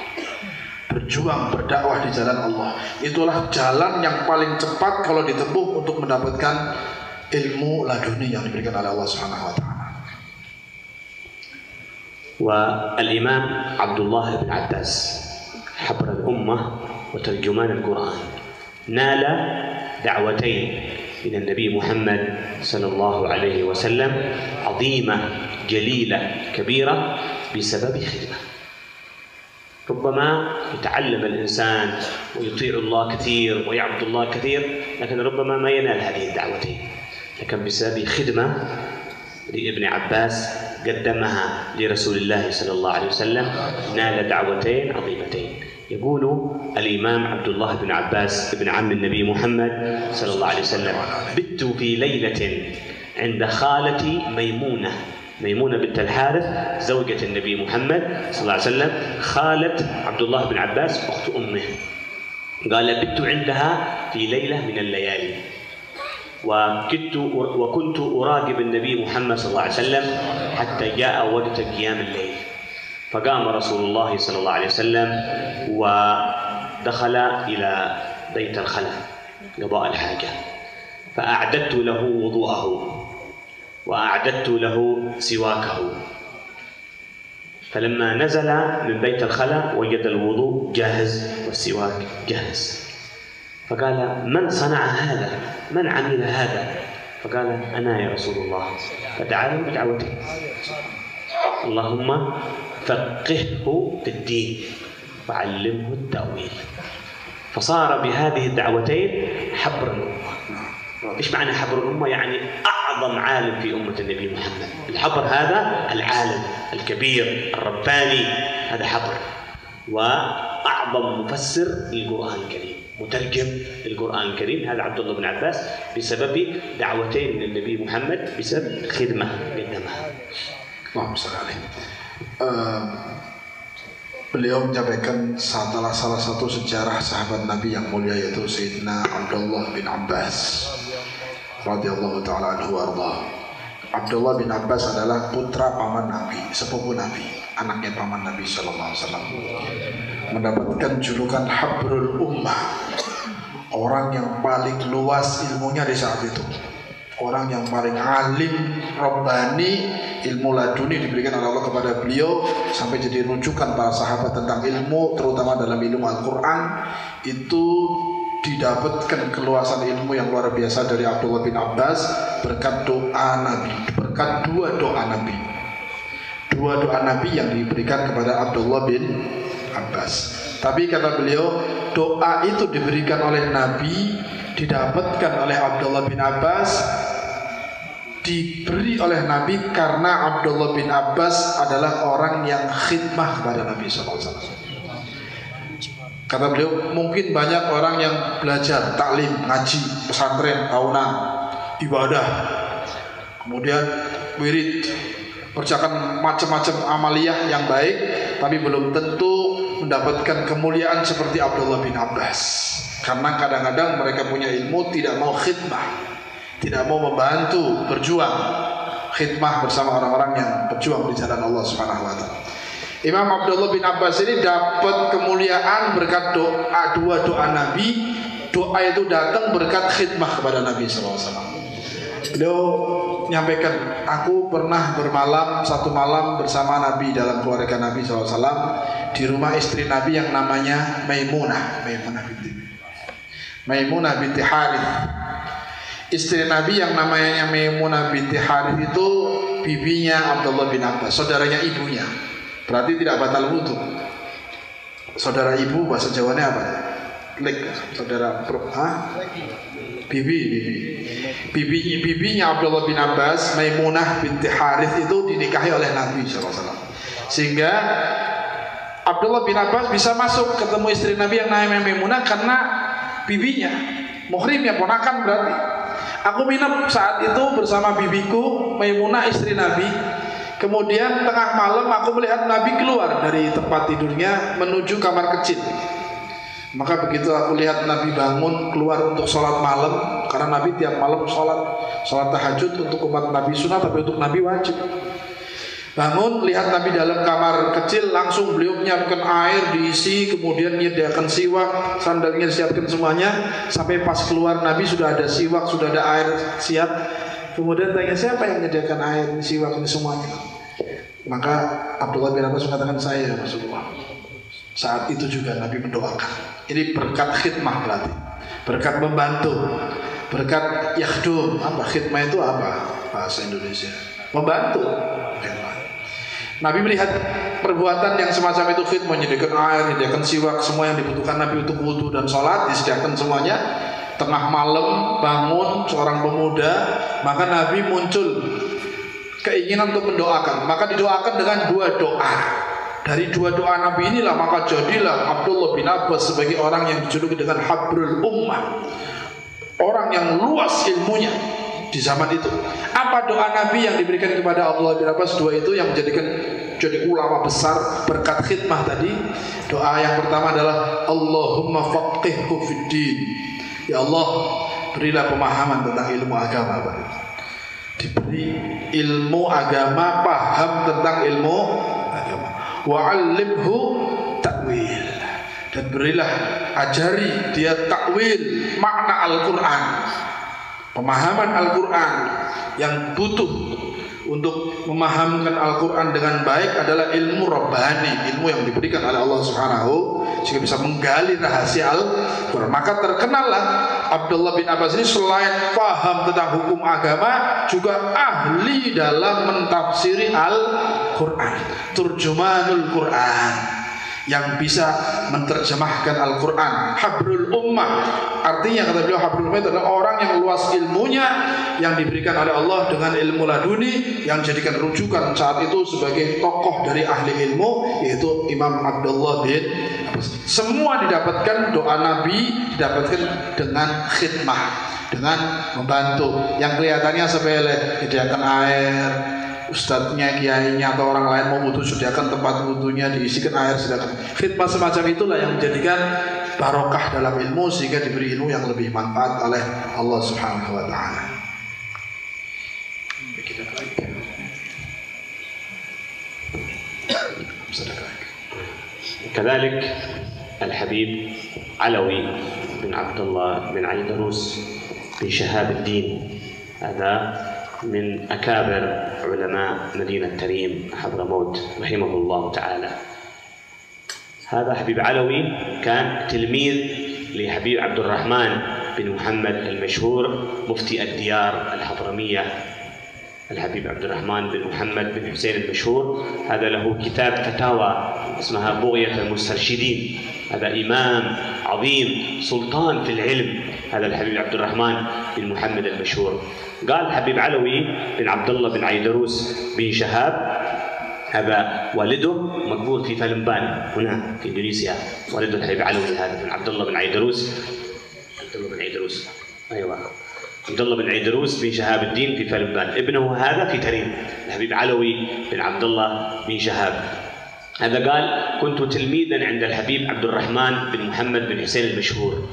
Berjuang berdakwah di jalan Allah, itulah jalan yang paling cepat kalau ditempuh untuk mendapatkan ilmu laduni yang diberikan oleh Allah Subhanahu wa taala.
والإمام عبد الله بن عباس حبر الأمة وترجمان القرآن نال دعوتين من النبي محمد صلى الله عليه وسلم عظيمة جليلة كبيرة بسبب خدمة. ربما يتعلم الإنسان ويطيع الله كثير ويعبد الله كثير، لكن ربما ما ينال هذه الدعوتين، لكن بسبب خدمة لابن عباس قدمها لرسول الله صلى الله عليه وسلم نال دعوتين عظيمتين. يقول الإمام عبد الله بن عباس ابن عم النبي محمد صلى الله عليه وسلم: بت في ليلة عند خالتي ميمونة بنت الحارث زوجة النبي محمد صلى الله عليه وسلم، خالة عبد الله بن عباس أخت أمه. قال: بت عندها في ليلة من الليالي، وكنت أراقب النبي محمد صلى الله عليه وسلم حتى جاء وقت قيام الليل، فقام رسول الله صلى الله عليه وسلم ودخل إلى بيت الخلاء قضاء الحاجة، فأعددت له وضوءه وأعددت له سواكه، فلما نزل من بيت الخلاء وجد الوضوء جاهز والسواك جاهز، فقال: من صنع هذا؟ من عمل هذا؟ فقال: أنا يا رسول الله. فدعا له بدعوتين: اللهم فقهه في الدين وعلمه التأويل. فصار بهذه الدعوتين حبر الأمة. إيش معنى حبر الأمة؟ يعني أعظم عالم في أمة النبي محمد. الحبر هذا العالم الكبير الرباني، هذا حبر، وأعظم مفسر للقرآن الكريم، مترجم للقرآن الكريم، هذا عبد الله بن عباس، بسبب دعوتين من النبي محمد، بسبب خدمة قدمها.
اللهم صل عليه. Beliau menyampaikan salah satu sejarah sahabat Nabi yang mulia, yaitu Sayyidina Abdullah bin Abbas radhiyallahu taala anhu warḍah. Abdullah bin Abbas adalah putra paman Nabi, sepupu Nabi, anaknya paman Nabi sallallahu alaihi wasallam. Mendapatkan julukan Habrul Ummah, orang yang paling luas ilmunya di saat itu, orang yang paling alim, rabbani, ilmu laduni diberikan oleh Allah kepada beliau sampai jadi rujukan para sahabat tentang ilmu, terutama dalam ilmu Al-Quran. Itu didapatkan keluasan ilmu yang luar biasa dari Abdullah bin Abbas berkat doa Nabi, berkat dua doa Nabi yang diberikan kepada Abdullah bin Abbas. Tapi kata beliau, doa itu diberikan oleh Nabi, didapatkan oleh Abdullah bin Abbas, diberi oleh Nabi karena Abdullah bin Abbas adalah orang yang khidmah kepada Nabi SAW. Kata beliau, mungkin banyak orang yang belajar, taklim, ngaji, pesantren, tahunan, ibadah, kemudian wirid, kerjakan macam-macam amaliyah yang baik, tapi belum tentu mendapatkan kemuliaan seperti Abdullah bin Abbas. Karena kadang-kadang mereka punya ilmu, tidak mau khidmah, tidak mau membantu berjuang khidmah bersama orang-orang yang berjuang di jalan Allah Subhanahu wa taala. Imam Abdullah bin Abbas ini dapat kemuliaan berkat dua doa Nabi. Doa itu datang berkat khidmah kepada Nabi SAW. Beliau menyampaikan, aku pernah bermalam satu malam bersama Nabi dalam keluarga Nabi SAW di rumah istri Nabi yang namanya Maimunah binti Harith. Istri Nabi yang namanya Maimunah binti Harith itu bibinya Abdullah bin Abbas, saudaranya ibunya. Berarti tidak batal wudu. Saudara ibu bahasa Jawanya apa? Lek, saudara bibinya Abdullah bin Abbas, Maimunah binti Harith itu dinikahi oleh Nabi SAW. Sehingga Abdullah bin Abbas bisa masuk ketemu istri Nabi yang namanya Maimunah karena bibinya, muhrim ya, ponakan berarti. Aku minum saat itu bersama bibiku Maimunah istri Nabi. Kemudian tengah malam aku melihat Nabi keluar dari tempat tidurnya menuju kamar kecil. Maka begitu aku lihat Nabi bangun keluar untuk sholat malam, karena Nabi tiap malam sholat tahajud untuk umat Nabi sunnah, tapi untuk Nabi wajib. Bangun lihat Nabi dalam kamar kecil, langsung beliau menyiapkan air diisi, kemudian menyediakan siwak, sandalnya disiapkan semuanya. Sampai pas keluar Nabi sudah ada siwak, sudah ada air siap. Kemudian tanya, siapa yang menyediakan air, siwak ini semuanya? Maka Abdullah bin Abbas mengatakan, saya Rasulullah. Saat itu juga Nabi mendoakan. Ini berkat khidmah berarti, berkat membantu, berkat yakhdum. Apa khidmah itu apa bahasa Indonesia? Membantu. Nabi melihat perbuatan yang semacam itu, khidmah, menyediakan air, menyediakan siwak, semua yang dibutuhkan Nabi untuk wudu dan sholat disediakan semuanya. Tengah malam bangun seorang pemuda, maka Nabi muncul keinginan untuk mendoakan, maka didoakan dengan dua doa. Dari dua doa Nabi inilah maka jadilah Abdullah bin Abbas sebagai orang yang dijuluki dengan Habrul Ummah, orang yang luas ilmunya di zaman itu. Apa doa Nabi yang diberikan kepada Abdullah bin Abbas? Dua itu yang menjadikan jadi ulama besar berkat khidmah tadi. Doa yang pertama adalah Allahumma faqihhu fiddin. Ya Allah, berilah pemahaman tentang ilmu agama, Pak. Diberi ilmu agama, paham tentang ilmu agama. Wa'allimhu ta'wil, dan berilah, ajari dia takwil makna Al-Quran, pemahaman Al-Quran. Yang butuh untuk memahamkan Al-Quran dengan baik adalah ilmu Rabbani, ilmu yang diberikan oleh Allah Subhanahu, sehingga bisa menggali rahasia Al-Quran. Maka terkenallah Abdullah bin Abbas ini selain paham tentang hukum agama, juga ahli dalam mentafsiri Al-Quran, turjumanul Quran, yang bisa menerjemahkan Al-Quran. Habrul Ummah, artinya kata beliau, Habrul Ummah itu adalah orang yang luas ilmunya, yang diberikan oleh Allah dengan ilmu laduni, yang jadikan rujukan saat itu sebagai tokoh dari ahli ilmu, yaitu Imam Abdullah bin Abbas. Semua didapatkan doa Nabi, didapatkan dengan khidmah, dengan membantu. Yang kelihatannya sepele, sediakan air, ustadznya, kiainya atau orang lain mau wudhu, sediakan tempat wudhunya, diisikan air, sediakan. Khidmah semacam itulah yang menjadikan barokah dalam ilmu, sehingga diberi ilmu yang lebih manfaat oleh Allah Subhanahu wa ta'ala.
كذلك الحبيب علوي بن عبد الله بن عيدروس بن شهاب الدين، هذا من أكابر علماء مدينة تريم حضرموت رحمه الله تعالى. هذا حبيب علوي كان تلميذ لحبيب عبد الرحمن بن محمد المشهور مفتي الديار الحضرمية. الحبيب عبد الرحمن بن محمد بن حسين المشهور، هذا له كتاب فتاوى اسمها بغية المسترشدين. هذا إمام عظيم سلطان في العلم، هذا الحبيب عبد الرحمن بن محمد المشهور. قال حبيب علوي بن عبد الله بن عيدروس بن شهاب، هذا والده مقبور في فلمبان هنا في اندونيسيا. والد الحبيب علوي هذا بن عبد الله بن عيدروس، ايوه، عبد الله بن عيدروس بن شهاب الدين في فلمبان. ابنه هذا في تريم، الحبيب علوي بن عبد الله بن شهاب. هذا قال كنت تلميذا عند الحبيب عبد الرحمن بن محمد بن حسين المشهور،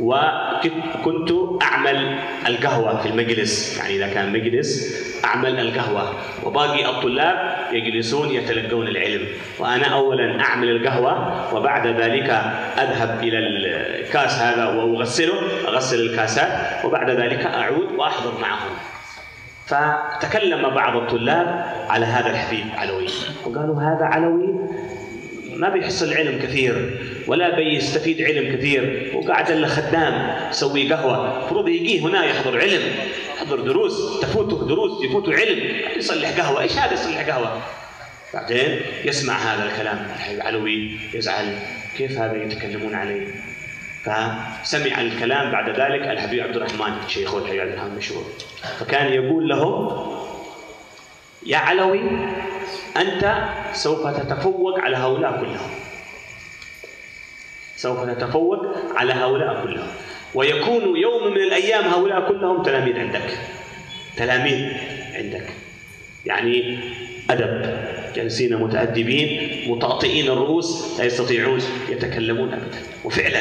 وكنت أعمل القهوة في المجلس، يعني إذا كان مجلس أعمل القهوة، وباقي الطلاب يجلسون يتلقون العلم، وأنا أولا أعمل القهوة، وبعد ذلك أذهب إلى الكاس هذا وأغسله، أغسل الكاسات، وبعد ذلك أعود وأحضر معهم. فتكلم بعض الطلاب على هذا الحبيب علوي، وقالوا هذا علوي ما بيحصل علم كثير ولا بيستفيد علم كثير، وقاعد له خدام يسوي قهوة، المفروض يجي هنا يحضر علم، يحضر دروس، تفوته دروس، يفوته علم، يصلح قهوة، ايش هذا يصلح قهوة؟ بعدين يسمع هذا الكلام الحبيب علوي يزعل، كيف هذا يتكلمون علي؟ فسمع الكلام بعد ذلك الحبيب عبد الرحمن شيخه الحبيب عبد الرحمن المشهور، فكان يقول لهم يا علوي أنت سوف تتفوق على هؤلاء كلهم، سوف تتفوق على هؤلاء كلهم، ويكون يوم من الأيام هؤلاء كلهم تلاميذ عندك، يعني أدب، جالسين متأدبين مطاطئين الرؤوس لا يستطيعون يتكلمون أبدا. وفعلا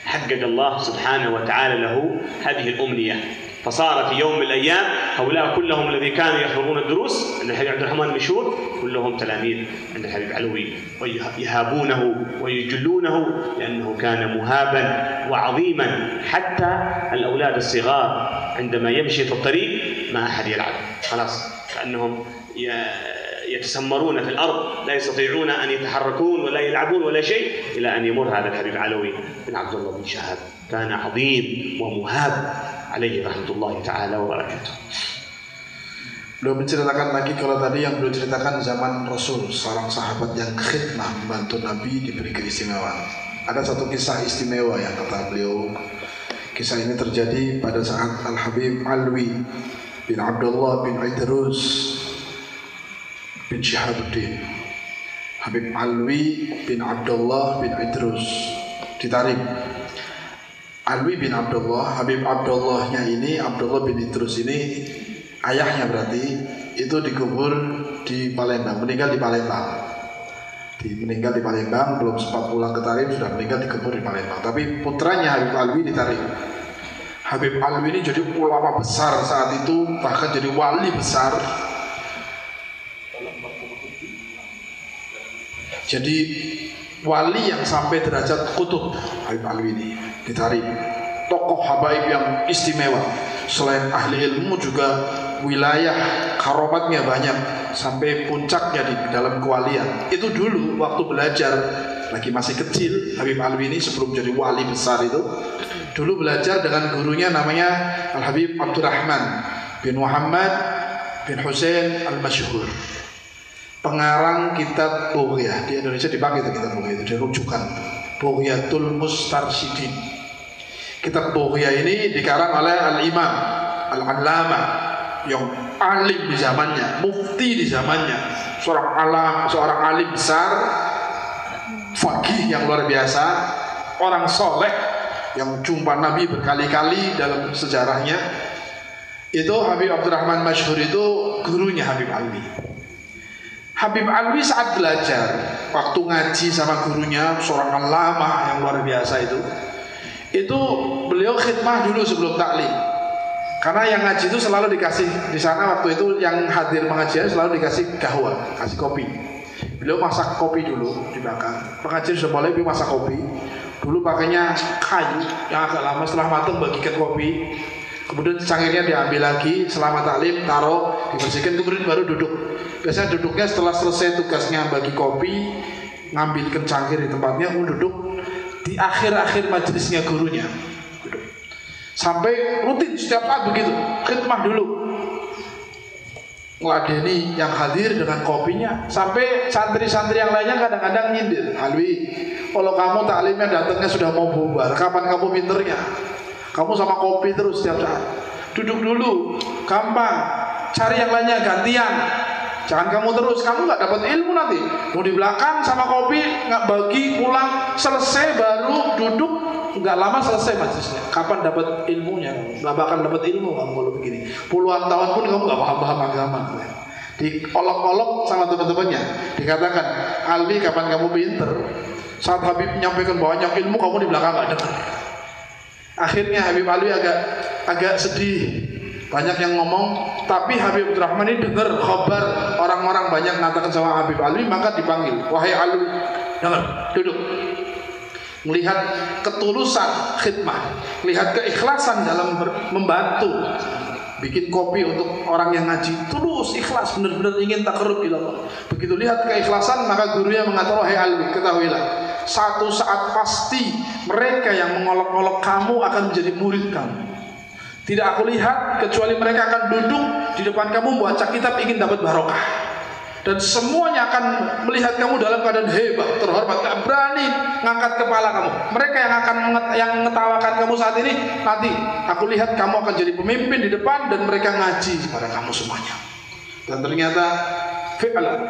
حقق الله سبحانه وتعالى له هذه الأمنية، فصار في يوم من الأيام هؤلاء كلهم الذي كانوا يحضرون الدروس عند الحبيب عبد الرحمن المشهور كلهم تلاميذ عند الحبيب علوي، ويهابونه ويجلونه لأنه كان مهابا وعظيما، حتى الأولاد الصغار عندما يمشي في الطريق ما أحد يلعب، خلاص كأنهم يتسمرون في الأرض، لا يستطيعون أن يتحركون ولا يلعبون ولا شيء، إلى أن يمر هذا الحبيب علوي بن عبد الله بن شهاب. كان عظيم ومهاب عليه رحمة الله تعالى وبركاته.
Beliau menceritakan lagi, kalau tadi yang beliau ceritakan zaman Rasul, seorang sahabat yang khidmah membantu Nabi diberi keistimewaan. Ada satu kisah istimewa yang kata beliau, kisah ini terjadi pada saat Al-Habib Alwi bin Abdullah bin Idrus bin Syihabuddin. Habib Alwi bin Abdullah bin Idrus ditarik. Alwi bin Abdullah, Habib Abdullahnya ini, Abdullah bin Idrus ini ayahnya berarti itu dikubur di Palembang, meninggal di Palembang. Meninggal di Palembang, belum sempat pulang ke Tarim, sudah meninggal dikubur di Palembang. Tapi putranya Habib Alwi ditarik. Habib Alwi ini jadi ulama besar saat itu, bahkan jadi wali besar. Jadi wali yang sampai derajat kutub. Habib Alwi ini ditarik. Tokoh habaib yang istimewa. Selain ahli ilmu juga wilayah karomatnya banyak, sampai puncaknya di dalam kewalian. Itu dulu waktu belajar, lagi masih kecil, Habib Alwi ini sebelum jadi wali besar itu, dulu belajar dengan gurunya namanya Al-Habib Abdurrahman bin Muhammad bin Hussein Al-Masyhur, pengarang kitab Bughyah. Di Indonesia dipakai itu kitab Bughyah, itu dirujukan Bughyatul Mustarsyidin. Kitab Bughyah ini dikarang oleh Al-Imam Al-Allama yang alim di zamannya, mufti di zamannya, seorang alim besar, faqih yang luar biasa, orang soleh yang jumpa Nabi berkali-kali dalam sejarahnya. Itu Habib Abdurrahman Masyhur itu gurunya Habib Alwi. Habib Alwi saat belajar, waktu ngaji sama gurunya, seorang alama yang luar biasa itu beliau khidmah dulu sebelum taklim. Karena yang ngaji itu selalu dikasih di sana waktu itu, yang hadir pengajian selalu dikasih kahwa, kasih kopi. Beliau masak kopi dulu di belakang. Pengajian sudah mulai beliau masak kopi. Dulu pakainya kayu yang agak lama, setelah matang bagikan kopi. Kemudian cangkirnya diambil lagi, selama taklim taruh, dibersihkan, kemudian baru duduk. Biasanya duduknya setelah selesai tugasnya bagi kopi, ngambilkan cangkir di tempatnya, duduk di akhir-akhir majelisnya gurunya. Sampai rutin setiap saat begitu, khidmah dulu, ngeladeni yang hadir dengan kopinya. Sampai santri-santri yang lainnya kadang-kadang nyindir, Alwi, kalau kamu taklimnya datangnya sudah mau bubar, kapan kamu pinternya? Kamu sama kopi terus setiap saat. Duduk dulu, gampang. Cari yang lainnya gantian. Jangan kamu terus, kamu nggak dapat ilmu nanti. Mau di belakang sama kopi, nggak bagi, pulang, selesai baru duduk. Nggak lama selesai majelisnya. Kapan dapat ilmunya? Nggak bakal dapat ilmu kamu kalau begini. Puluhan tahun pun kamu nggak paham agama. Diolok-olok sama teman-temannya. Dikatakan, Alwi, kapan kamu pinter? Saat Habib menyampaikan banyak ilmu, kamu di belakang nggak dengar. Akhirnya Habib Alwi agak sedih. Banyak yang ngomong, tapi Habib Abdurrahman ini dengar khabar orang-orang banyak mengatakan sama Habib Alwi, maka dipanggil, wahai Alwi, dengar, duduk. Melihat ketulusan khidmah, melihat keikhlasan dalam membantu, bikin kopi untuk orang yang ngaji, tulus, ikhlas, benar-benar ingin taqarrub ila Allah. Begitu lihat keikhlasan, maka gurunya mengatakan, wahai Alwi, ketahuilah, satu saat pasti mereka yang mengolok-olok kamu akan menjadi murid kamu. Tidak aku lihat kecuali mereka akan duduk di depan kamu baca kitab ingin dapat barokah. Dan semuanya akan melihat kamu dalam keadaan hebat, terhormat, tak berani ngangkat kepala kamu. Mereka yang mengetawakan kamu saat ini, nanti aku lihat kamu akan jadi pemimpin di depan dan mereka ngaji kepada kamu semuanya. Dan ternyata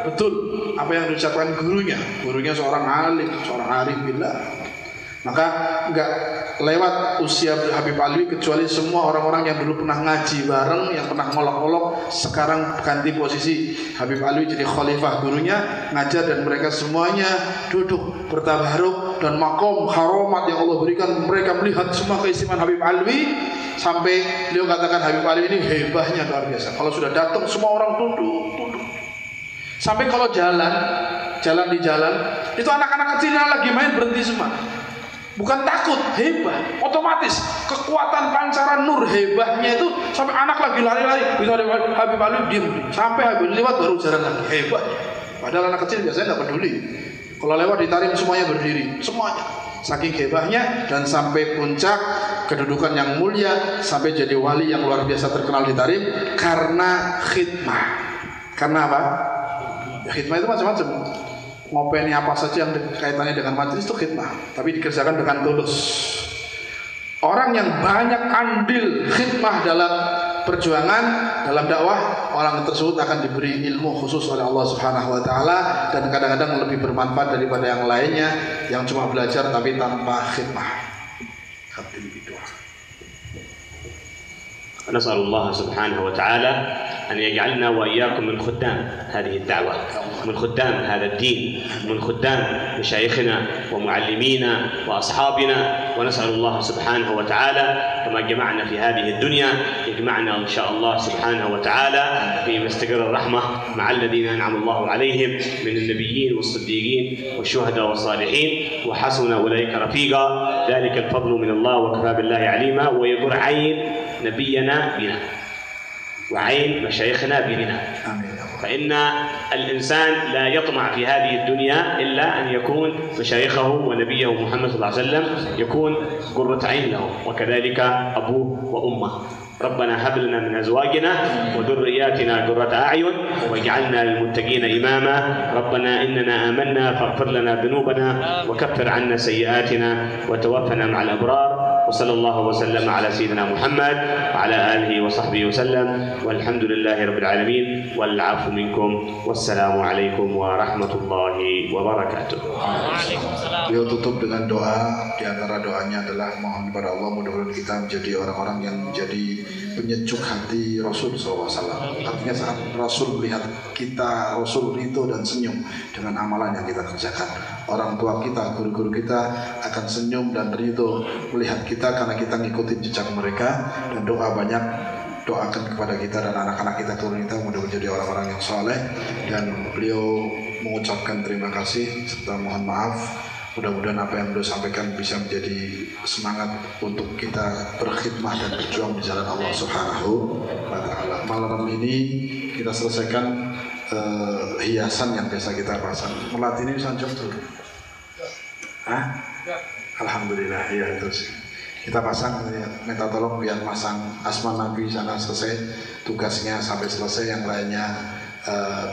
betul apa yang diucapkan gurunya. Gurunya seorang alim, seorang arif billah. Maka enggak lewat usia Habib Alwi kecuali semua orang-orang yang dulu pernah ngaji bareng, yang pernah ngolok-ngolok, sekarang ganti posisi. Habib Alwi jadi khalifah gurunya, ngajar, dan mereka semuanya duduk bertabaruk, dan makom haromat yang Allah berikan mereka melihat semua keistimewaan Habib Alwi. Sampai beliau katakan Habib Alwi ini hebahnya luar biasa. Kalau sudah datang semua orang tunduk. Sampai kalau jalan di jalan itu anak-anak kecil yang lagi main berhenti semua. Bukan takut, hebat, otomatis kekuatan pancaran nur hebahnya itu sampai anak lagi lari-lari, bisa Habib Alwi diam, sampai Habib lewat baru jalan lagi, hebat. Padahal anak kecil biasanya nggak peduli. Kalau lewat ditarik semuanya berdiri, semuanya. Saking hebahnya, dan sampai puncak kedudukan yang mulia, sampai jadi wali yang luar biasa terkenal di Tarim karena khidmah. Karena apa? Ya, khidmah itu macam-macam. Ngopeni apa saja yang kaitannya dengan majelis itu khidmah, tapi dikerjakan dengan tulus. Orang yang banyak andil khidmah dalam perjuangan dalam dakwah orang tersebut akan diberi ilmu khusus oleh Allah Subhanahu wa taala dan kadang-kadang lebih bermanfaat daripada yang lainnya yang cuma belajar tapi tanpa khidmah.
نسأل الله سبحانه وتعالى أن يجعلنا وإياكم من خدام هذه الدعوة، من خدام هذا الدين، من خدام مشايخنا ومعلمينا وأصحابنا، ونسأل الله سبحانه وتعالى كما جمعنا في هذه الدنيا يجمعنا إن شاء الله سبحانه وتعالى في مستقر الرحمة مع الذين أنعم الله عليهم من النبيين والصديقين والشهداء والصالحين وحسن أولئك رفيقا، ذلك الفضل من الله وكفى بالله عليما، ويقر عين نبينا بنا وعين مشايخنا بنا. فإن الإنسان لا يطمع في هذه الدنيا إلا أن يكون مشايخه ونبيه محمد صلى الله عليه وسلم يكون قرة عين له، وكذلك أبوه وأمه. ربنا هب لنا من أزواجنا وذرياتنا قرة أعين واجعلنا للمتقين إماما. ربنا إننا آمنا فاغفر لنا ذنوبنا وكفر عنا سيئاتنا وتوفنا مع الأبرار. وصلى الله وسلم على سيدنا محمد وعلى آله وصحبه وسلم، والحمد لله رب العالمين، والعفو منكم، والسلام عليكم ورحمة الله وبركاته.
Beliau tutup dengan doa. Di antara doanya adalah mohon kepada Allah mudah-mudahan kita menjadi orang-orang yang menjadi penyejuk hati Rasul SAW. Artinya saat Rasul melihat kita, Rasul itu dan senyum dengan amalan yang kita kerjakan. Orang tua kita, guru-guru kita akan senyum dan ridho melihat kita karena kita ngikutin jejak mereka. Dan doa banyak, doakan kepada kita dan anak-anak kita, turun kita mudah menjadi orang-orang yang soleh. Dan beliau mengucapkan terima kasih serta mohon maaf. Mudah-mudahan apa yang beliau sampaikan bisa menjadi semangat untuk kita berkhidmah dan berjuang di jalan Allah Subhanahu wa taala. Malam ini kita selesaikan hiasan yang biasa kita pasang. Melatih ini sanjung dulu. Hah? Alhamdulillah, ya terus. Kita pasang, minta tolong biar masang asma Nabi sana selesai tugasnya sampai selesai, yang lainnya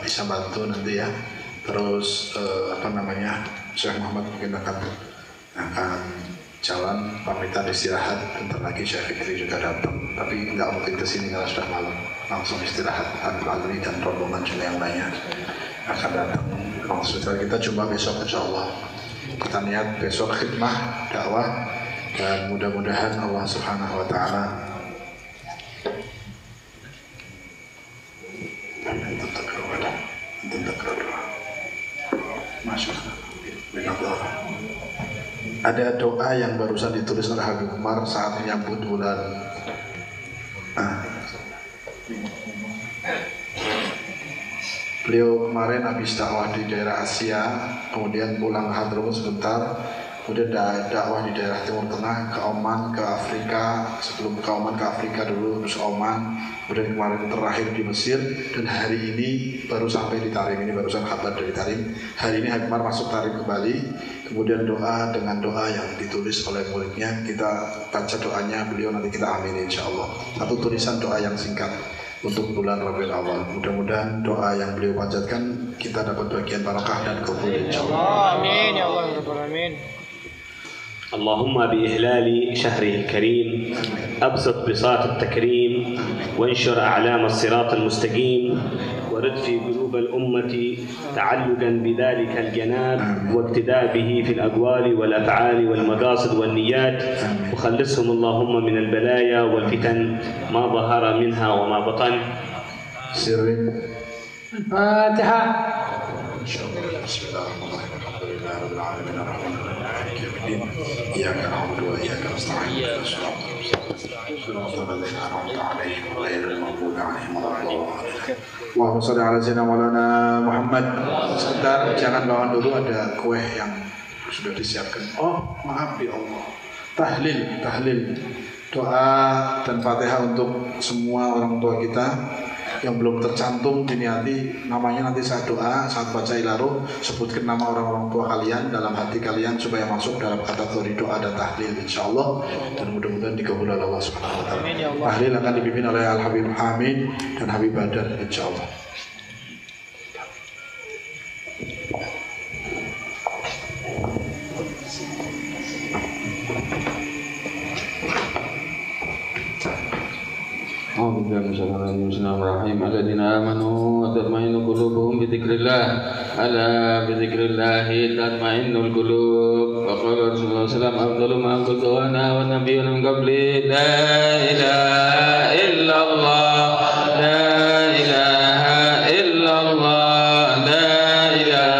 bisa bantu nanti ya. Terus Syekh Muhammad mungkin akan jalan pamitan istirahat, bentar lagi Syekh Fikri juga datang, tapi nggak mungkin kesini karena sudah malam, langsung istirahat. Habib Ali dan rombongan juga yang lainnya akan datang. Langsung kita jumpa besok insyaallah. Kita niat besok khidmah dakwah dan mudah-mudahan Allah Subhanahu wa taala ada doa yang barusan ditulis oleh Habib Umar saat menyambut bulan beliau kemarin habis dakwah di daerah Asia, kemudian pulang ke Hadramaut sebentar, kemudian dakwah di daerah Timur Tengah, ke Oman, ke Afrika, sebelum ke Oman ke Afrika dulu, terus Oman, kemudian kemarin terakhir di Mesir, dan hari ini baru sampai di Tarim. Ini barusan kabar dari Tarim. Hari ini Habib Umar masuk Tarim kembali. Kemudian doa dengan doa yang ditulis oleh muridnya, kita baca doanya beliau, nanti kita amin insyaallah. Satu tulisan doa yang singkat untuk bulan Rabiul Awal. Mudah-mudahan doa yang beliau panjatkan kita dapat bagian barakah dan kabul insyaallah.
Amin ya Allah rabbal alamin.
اللهم بإهلال شهره الكريم أبسط بساط التكريم وانشر أعلام الصراط المستقيم ورد في قلوب الأمة تعلقا بذلك الجناب واقتداء به في الأقوال والأفعال والمقاصد والنيات وخلصهم اللهم من البلايا والفتن ما ظهر منها وما بطن.
سر
الفاتحة.
بسم الله الرحمن الرحيم. الحمد لله رب العالمين الرحمن الرحيم مالك يوم الدين إياك نعبد وإياك نستعين صراط الذين أنعمت عليهم غير المغضوب عليهم ولا الضالين. Allahumma sholli ala sayyidina Maulana Muhammad. Sebentar, jangan bawa dulu, ada kue yang sudah disiapkan. Oh, maaf ya Allah. Tahlil, doa dan Fatihah untuk semua orang tua kita yang belum tercantum, diniati namanya, nanti saat doa, saat baca ilaruh, sebutkan nama orang-orang tua kalian dalam hati kalian supaya masuk dalam kategori doa dan tahlil insyaallah, dan mudah-mudahan dikabul oleh Allah Subhanahu wa taala. Tahlil akan dipimpin oleh Al Habib Hamid dan Habib Badar insyaallah.
أعوذ بالله من Bismillahirrahmanirrahim. Alladzina amanu wa tatma'innu qulubuhum bi dzikrillah. Ala bi dzikrillah tatma'innul qulub. Wa qala Rasulullah sallallahu alaihi wasallam afdalu ma qultu ana wa nabiyyun min qabli la ilaha illallah la ilaha illallah la ilaha